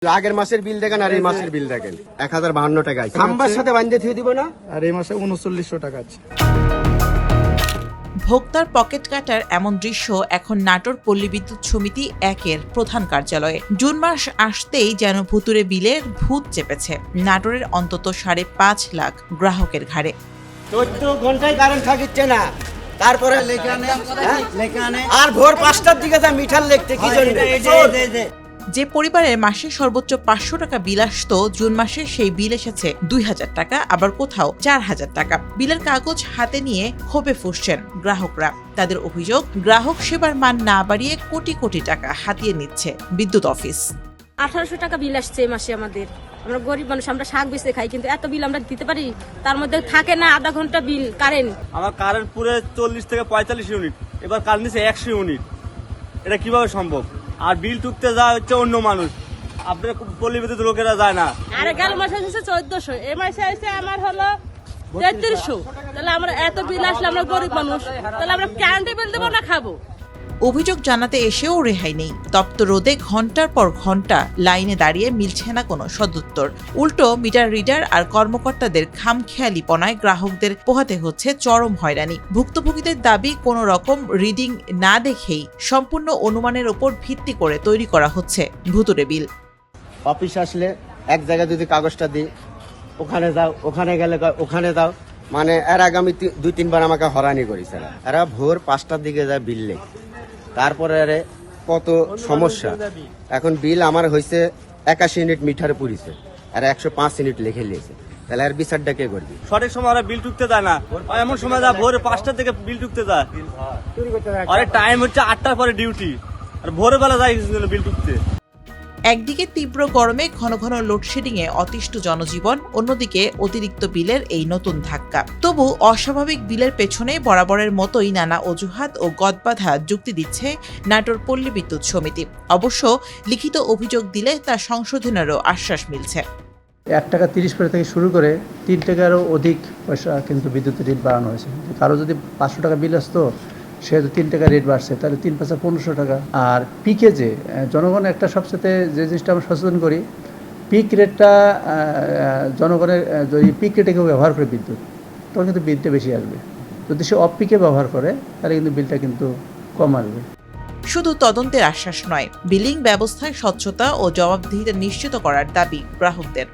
আগের মাসের বিল দেখেন আর এই মাসের বিল দেখেন 1052 টাকা আছে। খাম্বার সাথে বাঁধতে থুয়ে দিব না, আর এই মাসে 3900 টাকা আছে। ভোক্তার পকেট কাটার এমন দৃশ্য এখন নাটোর পল্লী বিদ্যুৎ সমিতি 1-এর প্রধান কার্যালয়ে। জুন মাস আসতেই যেন ভুতুরে বিলের ভূত চেপেছে নাটোরের অন্তত 5.5 লাখ গ্রাহকের ঘাড়ে। 14 ঘন্টায় কারেন্ট থাকিচ্ছে না, তারপরে আর ভোর 5টার দিকে যা মিঠার লিখতে কি জন্য। যে পরিবারের মাসে সর্বোচ্চ 500 টাকা বিল আসতো, জুন মাসে সেই বিল এসেছে 2000 টাকা, আবার কোথাও 4000 টাকা। বিলের কাগজ হাতে নিয়ে ক্ষোভে ফুঁসছেন গ্রাহকরা। তাদের অভিযোগ, গ্রাহক সেবার মান না বাড়িয়ে কোটি কোটি টাকা হাতিয়ে নিচ্ছে বিদ্যুৎ অফিস। 1800 টাকা বিল আসছে এই মাসে আমাদের। আমরা গরিব মানুষ, আমরা শাক বেচে খাই, কিন্তু এত বিল আমরা দিতে পারি? তার মধ্যে থাকে না আধা ঘন্টা বিল কারেন্ট। আমার কারেন্ট পুরো 40 থেকে 45 ইউনিট, এবার কারেন্ট দিচ্ছে 100 ইউনিট। এটা কিভাবে সম্ভব? আর বিল টুকতে যায় হচ্ছে অন্য মানুষ, আপনার পল্লী বিদ্যুৎ লোকেরা যায় না। আরে গেল মাসে হচ্ছে 1400, এই মাসে এসে আমার হলো 3300। তাহলে আমরা এত বিল আসলে আমরা গরিব মানুষ, তাহলে আমরা কারেন্টে বিল দেবো না খাবো? অভিযোগ জানাতে এসেও রেহাই নেই। তপ্ত রোদে ঘন্টার পর ঘন্টা লাইনে দাঁড়িয়ে মিলছে না কোনো সদুত্তর। উল্টো মিটার রিডার আর কর্মকর্তাদের খামখেয়ালিপনায় গ্রাহকদের পোহাতে হচ্ছে চরম হয়রানি। ভুক্তভোগীদের দাবি, কোনো রকম রিডিং না দেখেই সম্পূর্ণ অনুমানের ওপর ভিত্তি করে তৈরি করা হচ্ছে ভুতুরে বিল। অফিস আসলে এক জায়গায় যদি কাগজটা দিই, ওখানে যাও, ওখানে গেলে ওখানে যাও, মানে এর আগামী 2-3 বার আমাকে হয়রানি করেছে। এরা ভোর 5টার দিকে যায় বিল লেখ, তারপরে কত সমস্যা। এখন বিল আমার হয়েছে 81 ইউনিট মিটারে পুরিছে, আর 105 ইউনিট লিখে নিয়েছে। তাহলে আর বিচারটা কে করবি? সঠিক সময় ওরা বিল টুকতে যায় না, এমন সময় যায় ভোর 5টা থেকে বিল টুকতে যায়। আরে টাইম হচ্ছে 8টার পরে ডিউটি, আর ভোরবেলা যায় বিল টুকতে। একদিকে তীব্র গরমে ঘন ঘন লোডশেডিংয়ে অতিষ্ঠ জনজীবন, অন্যদিকে অতিরিক্ত বিলের এই নতুন ধাক্কা। তবু অস্বাভাবিক বিলের পেছনে বরাবরের মতোই নানা অজুহাত ও গদবাঁধা যুক্তি দিচ্ছে নাটোর পল্লী বিদ্যুৎ সমিতি। অবশ্য লিখিত অভিযোগ দিলে তা সংশোধনেরও আশ্বাস মিলছে। 1 টাকা 30 পয়সা থেকে শুরু করে 3 টাকারও অধিক পয়সা কিন্তু বিদ্যুতের রেট বাড়ানো হয়েছে। কারো যদি 500 টাকা বিল আসতো, সে যদি 3 টাকা রেট বাড়ছে, তাহলে 3×5 1500 টাকা। আর পিকে যে জনগণ একটা সবচেয়ে যে জিনিসটা আমরা সচেতন করি, পিক রেটটা জনগণের যদি পিক রেটে কেউ ব্যবহার করে বিদ্যুৎ, তখন কিন্তু বিলটা বেশি আসবে। যদি সে অফ পিকে ব্যবহার করে, তাহলে কিন্তু বিলটা কিন্তু কম আসবে। শুধু তদন্তের আশ্বাস নয়, বিলিং ব্যবস্থায় স্বচ্ছতা ও জবাবদিহিতা নিশ্চিত করার দাবি গ্রাহকদের।